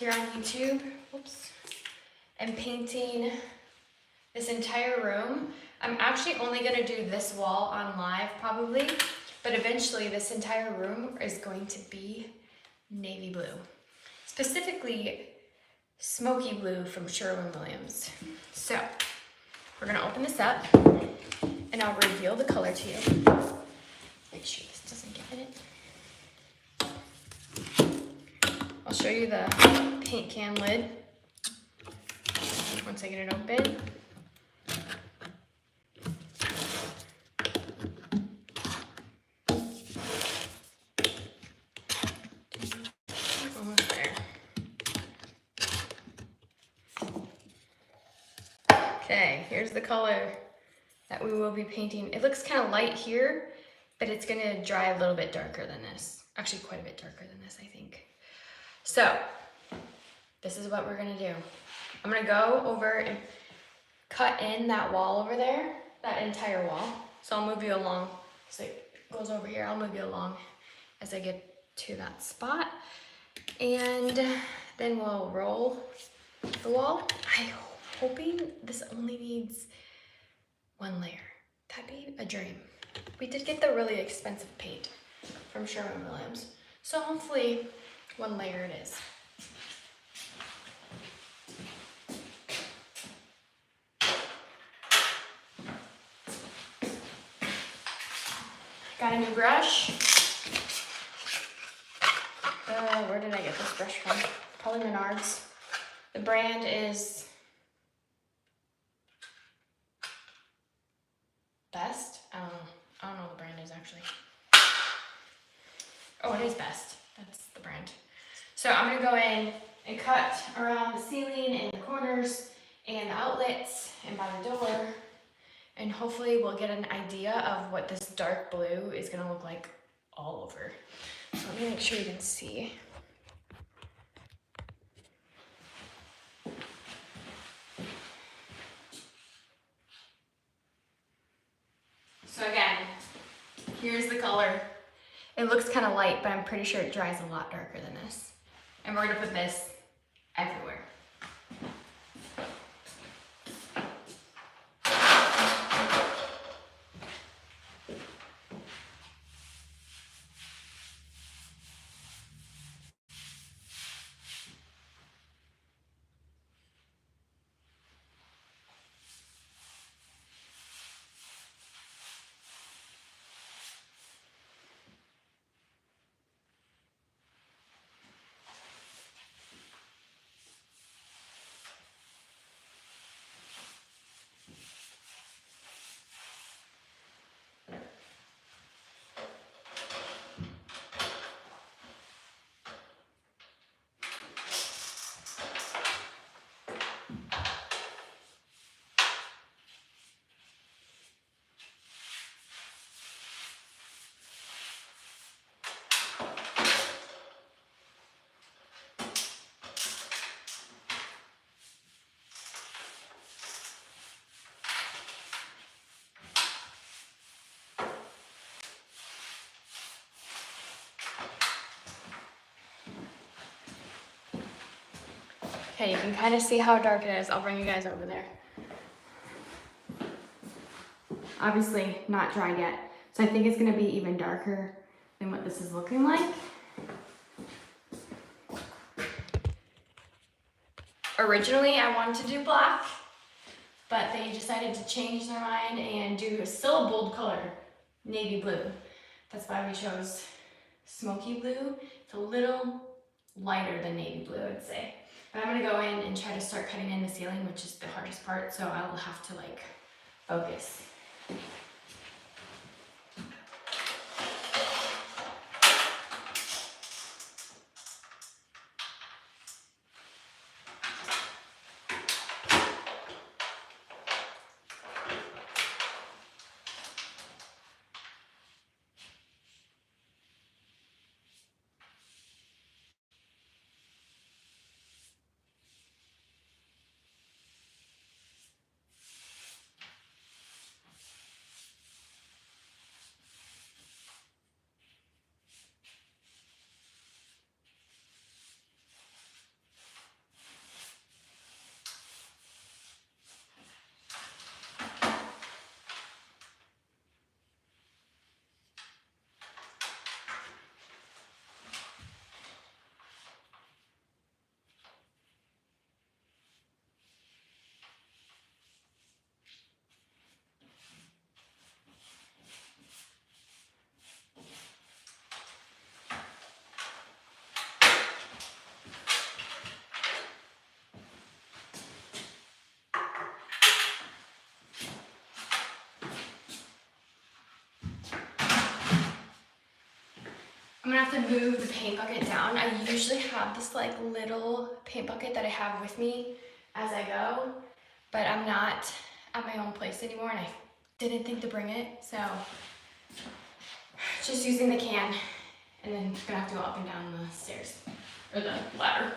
here on YouTube, oops, and painting this entire room. I'm actually only gonna do this wall on live probably, but eventually this entire room is going to be navy blue. Specifically, smoky blue from Sherwin-Williams. So, we're gonna open this up and I'll reveal the color to you. Make sure this doesn't get in it. I'll show you the paint can lid once I get it open. Almost there. Okay, here's the color that we will be painting. It looks kind of light here, but it's gonna dry a little bit darker than this. Actually, quite a bit darker than this, I think. So, this is what we're gonna do. I'm gonna go over and cut in that wall over there, that entire wall. So I'll move you along. So it goes over here, I'll move you along as I get to that spot. And then we'll roll the wall. I'm hoping this only needs one layer. That'd be a dream. We did get the really expensive paint from Sherwin-Williams. So hopefully one layer it is. Got a new brush. Where did I get this brush from? Probably Menards. The brand is Best. I don't know what the brand is actually. Oh, it is Best. That's the brand. So I'm gonna go in and cut around the ceiling and the corners and the outlets and by the door. And hopefully we'll get an idea of what this dark blue is gonna look like all over. So let me make sure you can see. So again, here's the color. It looks kind of light, but I'm pretty sure it dries a lot darker than this. And we're gonna put this everywhere. Okay, you can kind of see how dark it is. I'll bring you guys over there. Obviously not dry yet. So I think it's gonna be even darker than what this is looking like. Originally, I wanted to do black, but they decided to change their mind and do still a bold color, navy blue. That's why we chose smoky blue. It's a little lighter than navy blue, I'd say. But I'm gonna go in and try to start cutting in the ceiling, which is the hardest part, so I will have to like focus. I'm gonna have to move the paint bucket down. I usually have this like little paint bucket that I have with me as I go, but I'm not at my own place anymore and I didn't think to bring it, so just using the can, and then gonna have to go up and down the stairs, or the ladder.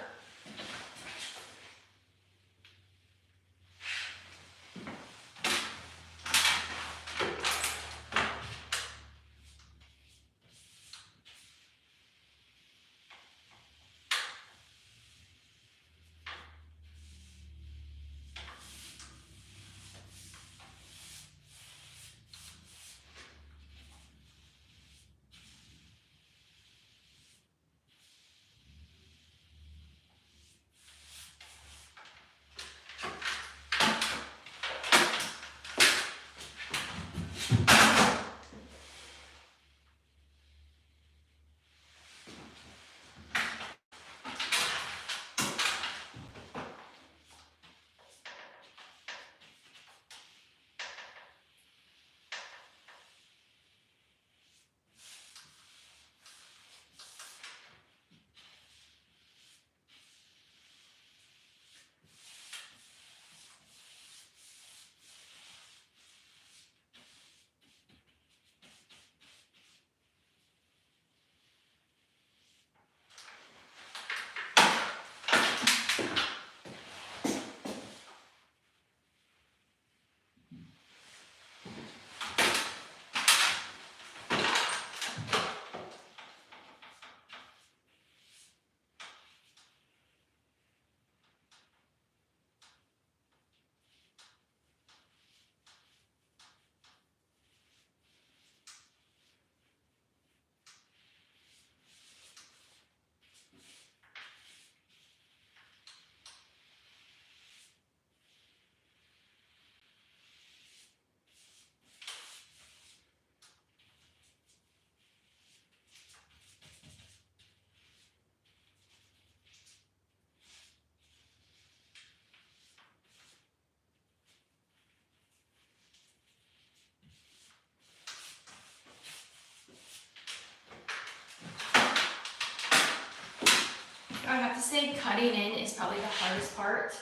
I would have to say cutting in is probably the hardest part.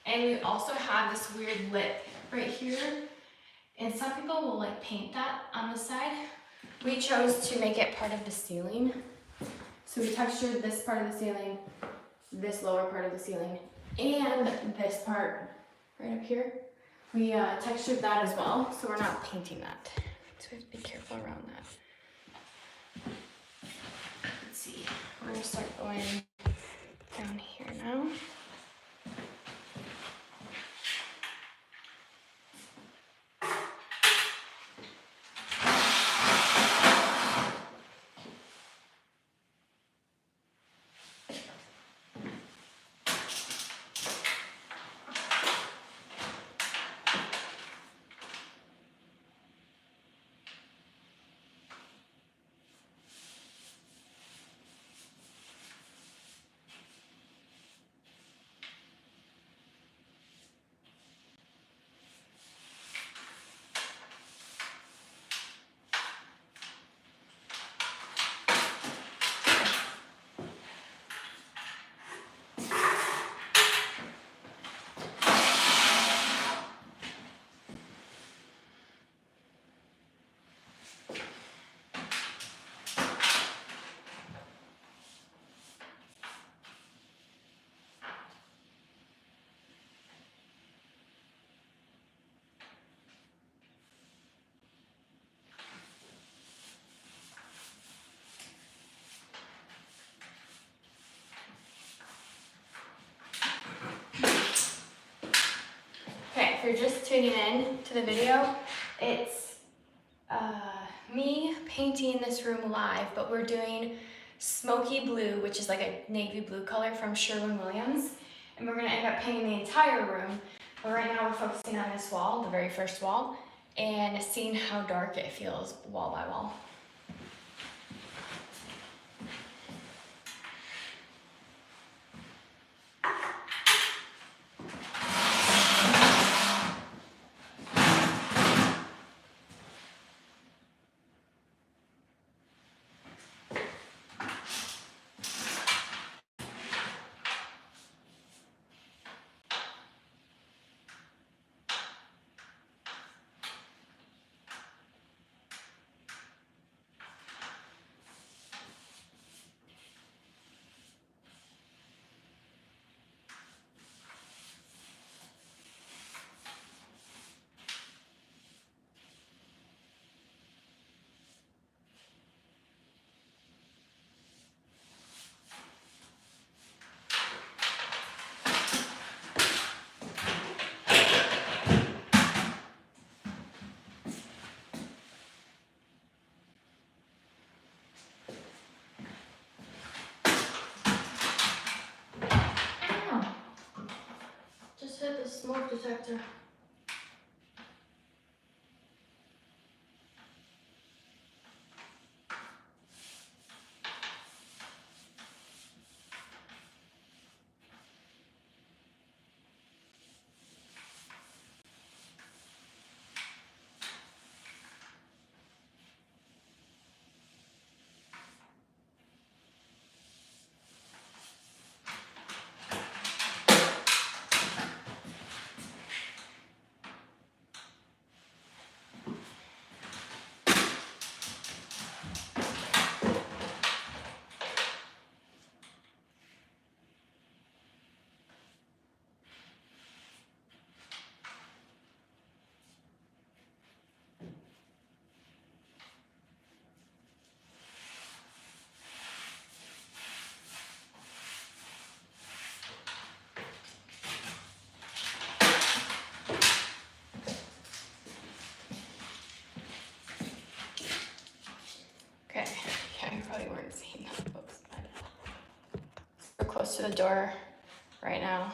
And we also have this weird lip right here. And some people will like paint that on the side. We chose to make it part of the ceiling. So we textured this part of the ceiling, this lower part of the ceiling, and this part right up here. We textured that as well, so we're not painting that. So we have to be careful around that. Let's see, we're gonna start going down here now. If you're just tuning in to the video, it's me painting this room live, but we're doing smoky blue, which is like a navy blue color from Sherwin-Williams, and we're gonna end up painting the entire room. But right now we're focusing on this wall, the very first wall, and seeing how dark it feels wall by wall. smoke detector. Okay, yeah, you probably weren't seeing that, folks, but we're close to the door right now.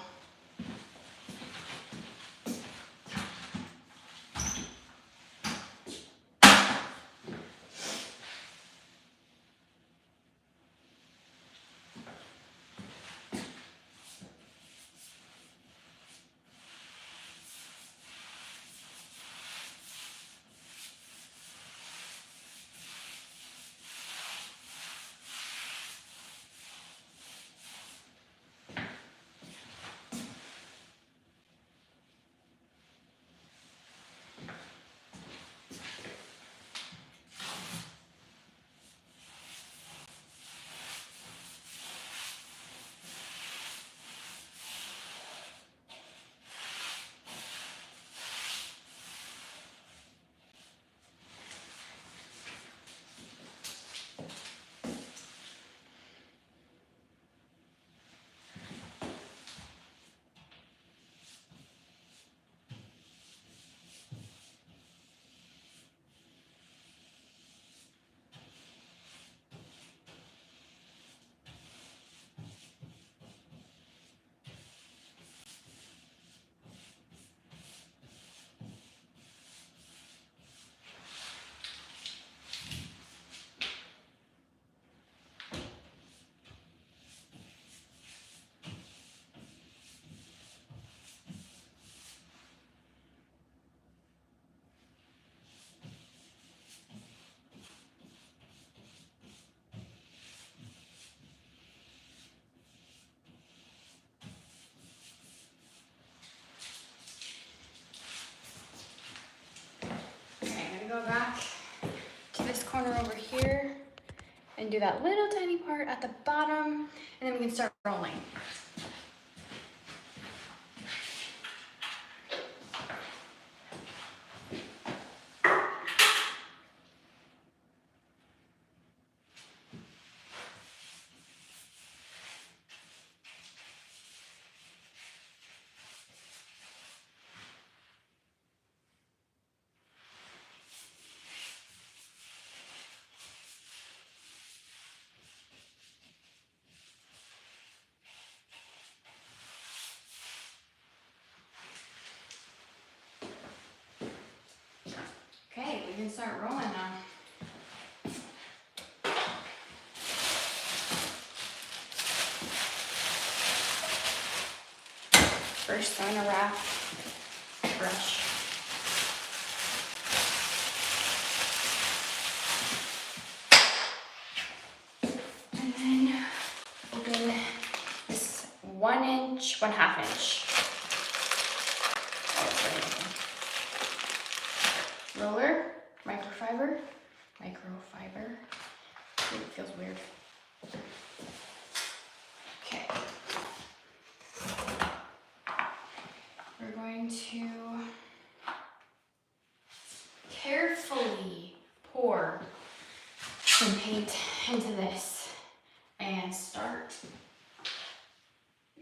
Go back to this corner over here and do that little tiny part at the bottom, and then we can start rolling. Okay, we can start rolling now. First, I'm gonna wrap a brush. And then open this 1 inch, 1/2 inch roller, microfiber. Ooh, it feels weird. Okay. We're going to carefully pour some paint into this and start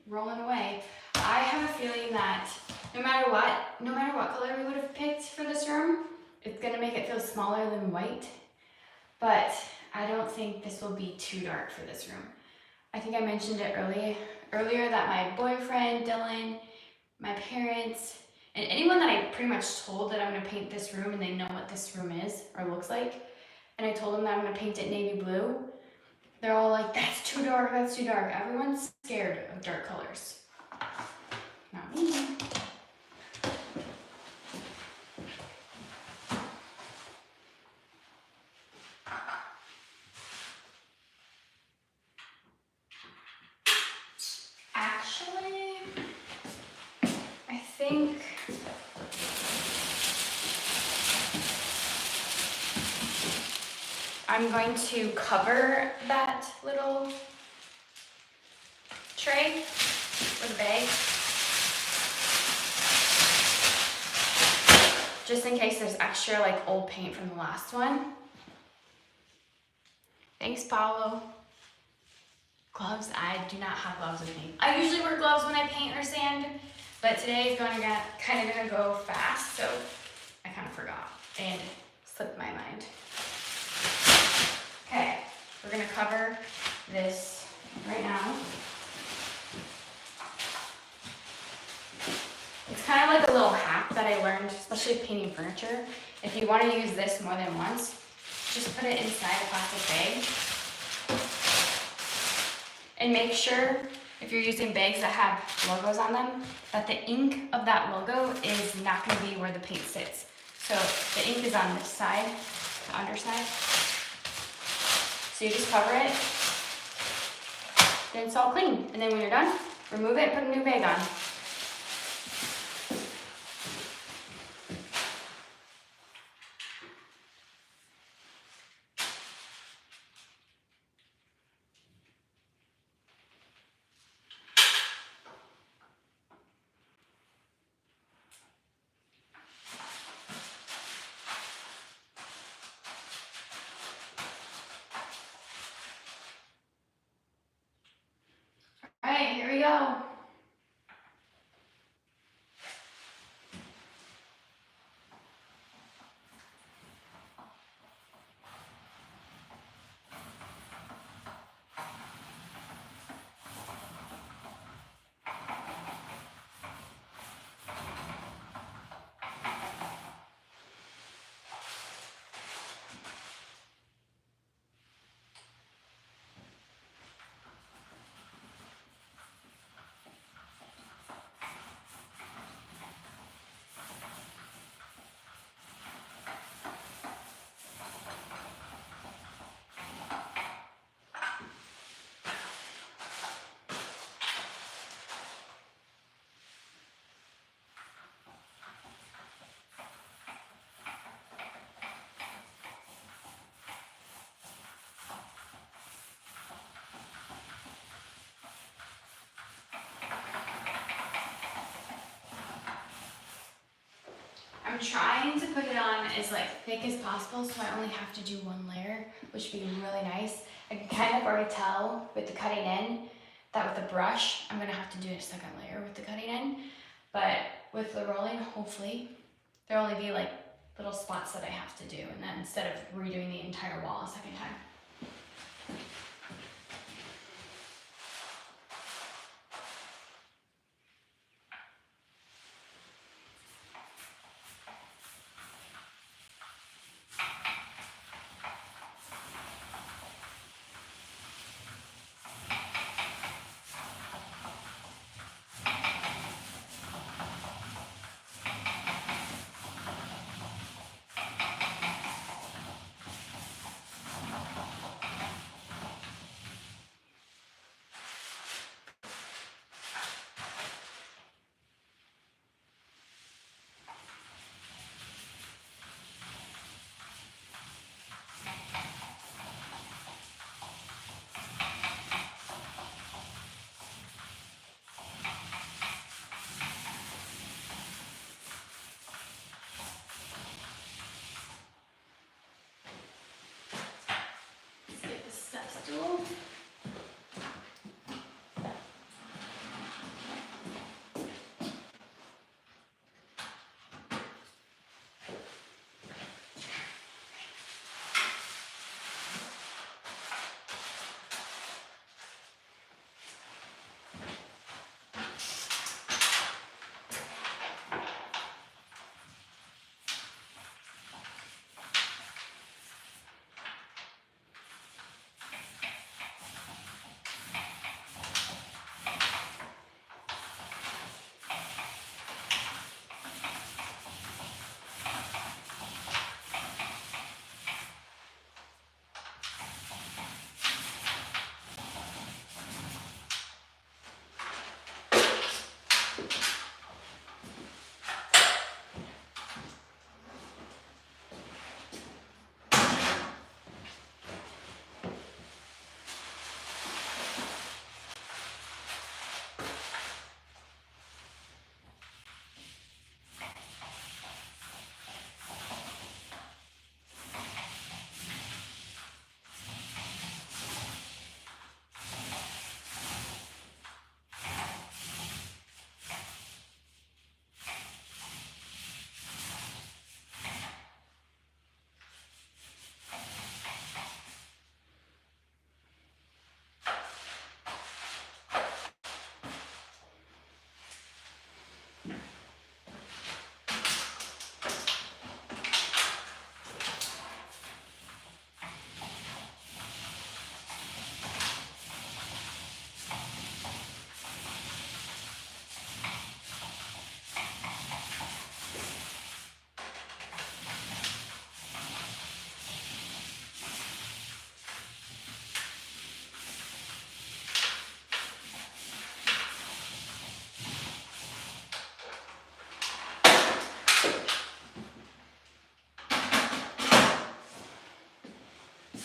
rolling away. I have a feeling that no matter what color we would have picked for this room, it's gonna make it feel smaller than white, but I don't think this will be too dark for this room. I think I mentioned it earlier that my boyfriend, Dylan, my parents, and anyone that I pretty much told that I'm gonna paint this room and they know what this room is or looks like, and I told them that I'm gonna paint it navy blue, they're all like, that's too dark, that's too dark. Everyone's scared of dark colors. Not me. Actually, I think I'm going to cover that little tray with a bag, just in case there's extra like old paint from the last one. Thanks, Paulo. Gloves, I do not have gloves with me. I usually wear gloves when I paint or sand, but today is kind of gonna go fast, so I kind of forgot and slipped my mind. Okay, we're gonna cover this right now. It's kind of like a little hack that I learned, especially painting furniture. If you want to use this more than once, just put it inside a plastic bag. And make sure, if you're using bags that have logos on them, that the ink of that logo is not going to be where the paint sits. So the ink is on this side, the underside. So you just cover it, then it's all clean. And then when you're done, remove it, put a new bag on. All right, here we go. I'm trying to put it on as like thick as possible, so I only have to do one layer, which would be really nice. I can kind of already tell with the cutting in that with the brush, I'm gonna have to do a second layer with the cutting in. But with the rolling, hopefully, there'll only be like little spots that I have to do, and then instead of redoing the entire wall a second time.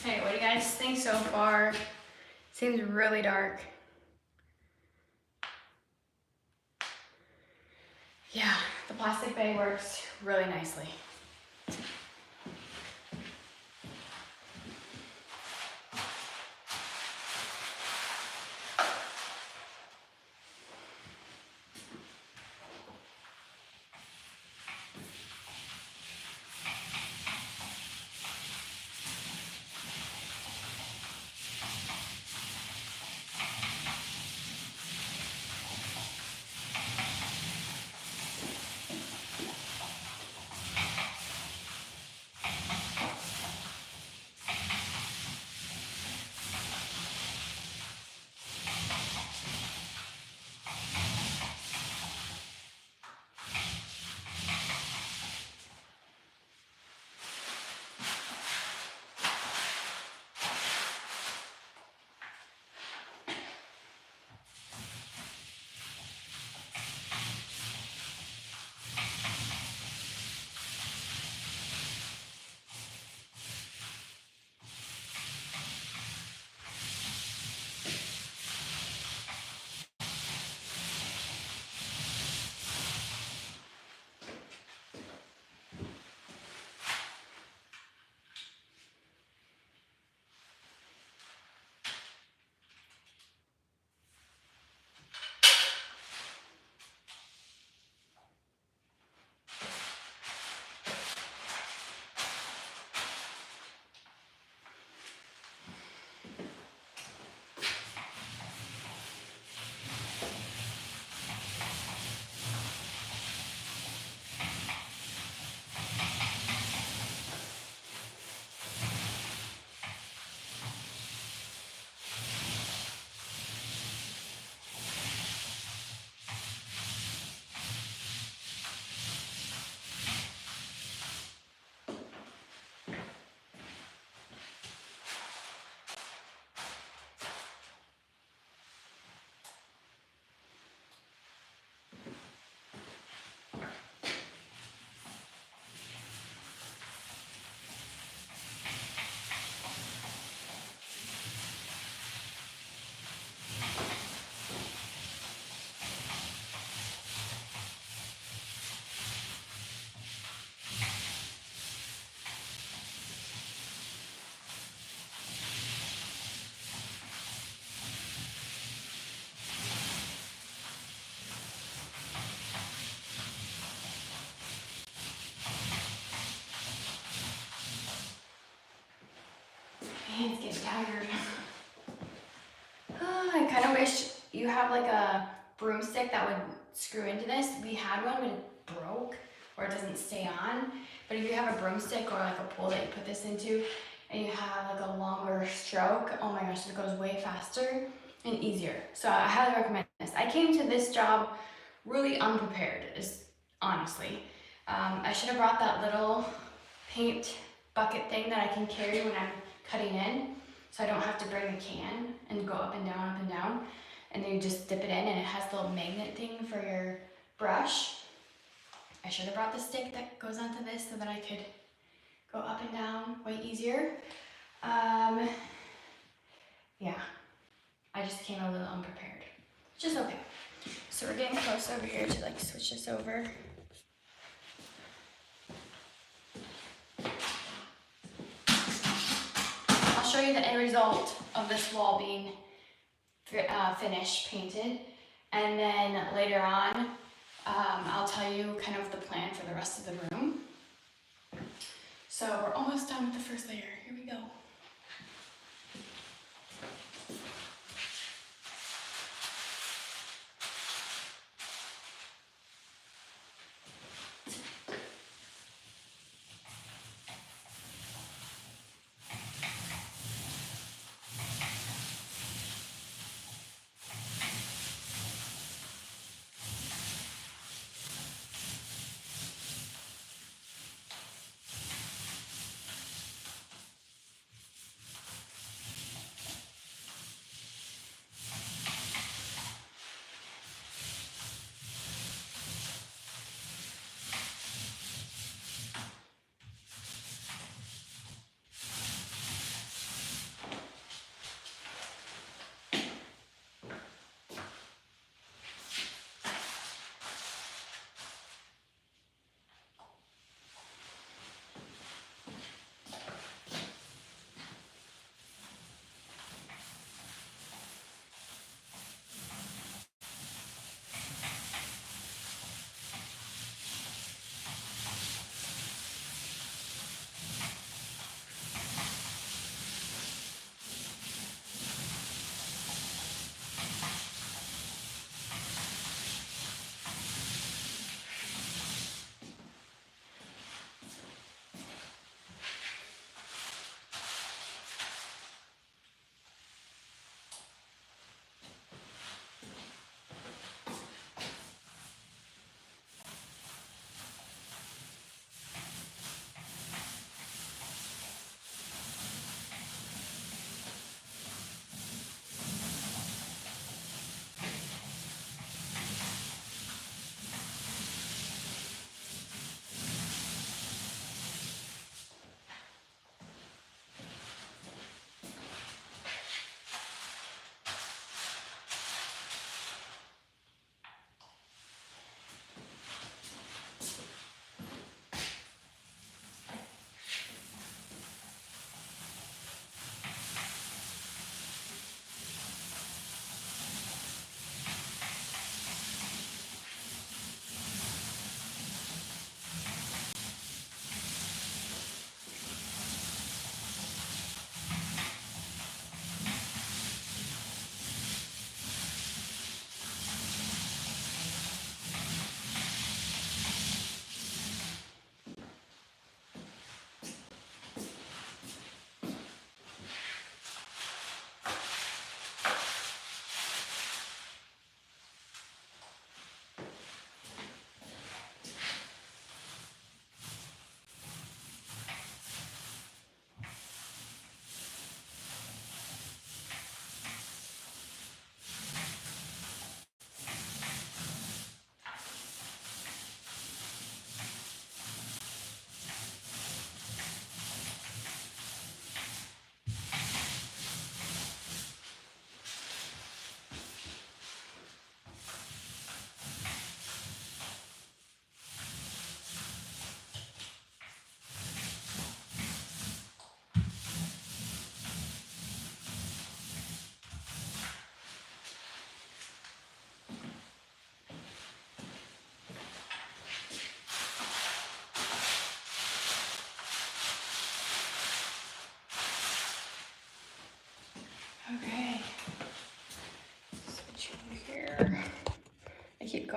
Hey, what do you guys think so far? Seems really dark. Yeah, the plastic bag works really nicely. Hands get tired. Oh, I kind of wish you have like a broomstick that would screw into this. We had one, but it broke or it doesn't stay on. But if you have a broomstick or like a pole that you put this into and you have like a longer stroke, oh my gosh, it goes way faster and easier. So I highly recommend this. I came to this job really unprepared, honestly. I should have brought that little paint bucket thing that I can carry when I'm cutting in, so I don't have to bring a can and go up and down, and then you just dip it in and it has the little magnet thing for your brush. I should have brought the stick that goes onto this so that I could go up and down way easier. Yeah, I just came a little unprepared, which is okay. So we're getting close over here to like switch this over. I'll show you the end result of this wall being finished, painted, and then later on I'll tell you kind of the plan for the rest of the room. So we're almost done with the first layer. Here we go.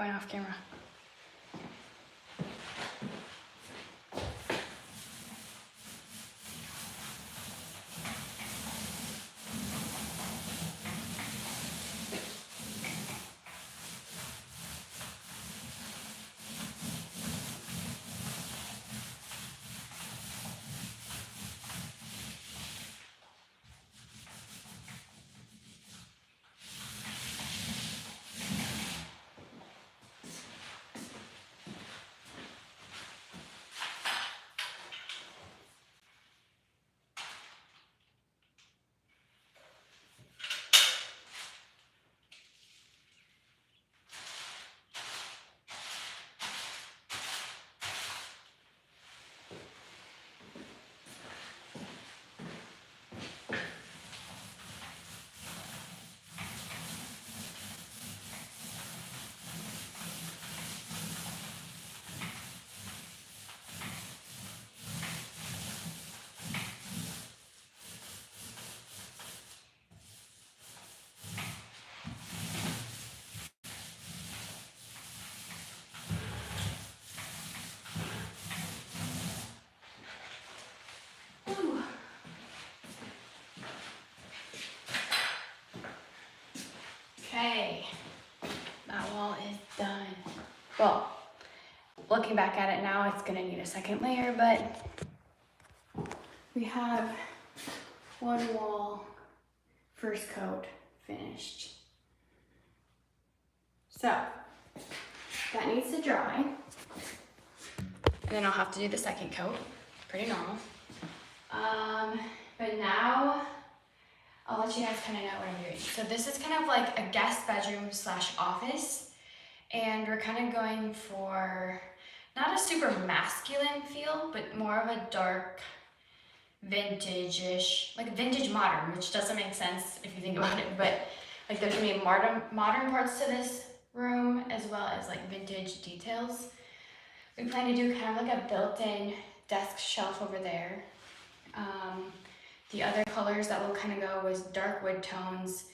going off camera. Okay, that wall is done. Well, looking back at it now, it's gonna need a second layer, but we have one wall, first coat finished. So that needs to dry. And then I'll have to do the second coat, pretty normal. But now I'll let you guys kind of know what I'm doing. So this is kind of like a guest bedroom / office. And we're kind of going for not a super masculine feel, but more of a dark vintage-ish, like vintage modern, which doesn't make sense if you think about it, but like there's gonna be modern parts to this room as well as like vintage details. We plan to do kind of like a built-in desk shelf over there. The other colors that will kind of go was dark wood tones,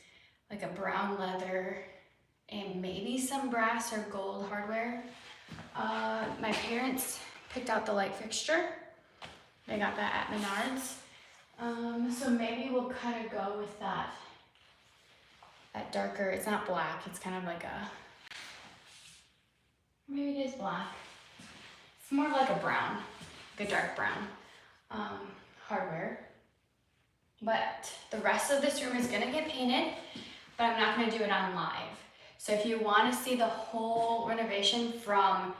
like a brown leather, and maybe some brass or gold hardware. My parents picked out the light fixture. They got that at Menards. So maybe we'll kind of go with that darker, it's not black, it's kind of like a, maybe it is black. It's more like a brown, like a dark brown hardware. But the rest of this room is gonna get painted, but I'm not gonna do it on live. So if you wanna see the whole renovation from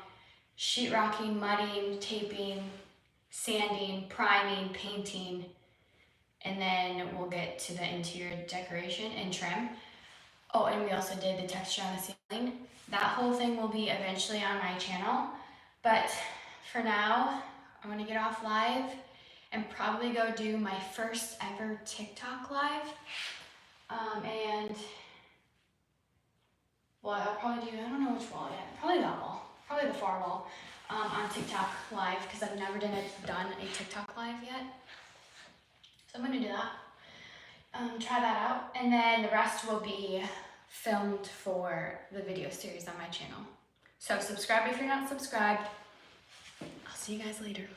sheetrocking, mudding, taping, sanding, priming, painting, and then we'll get to the interior decoration and trim. Oh, and we also did the texture on the ceiling. That whole thing will be eventually on my channel, but for now, I'm gonna get off live and probably go do my first ever TikTok live. And well, I'll probably do, I don't know which wall yet, probably that wall, probably the far wall on TikTok live, because I've never done a TikTok live yet. So I'm gonna do that, try that out, and then the rest will be filmed for the video series on my channel. So subscribe if you're not subscribed. I'll see you guys later.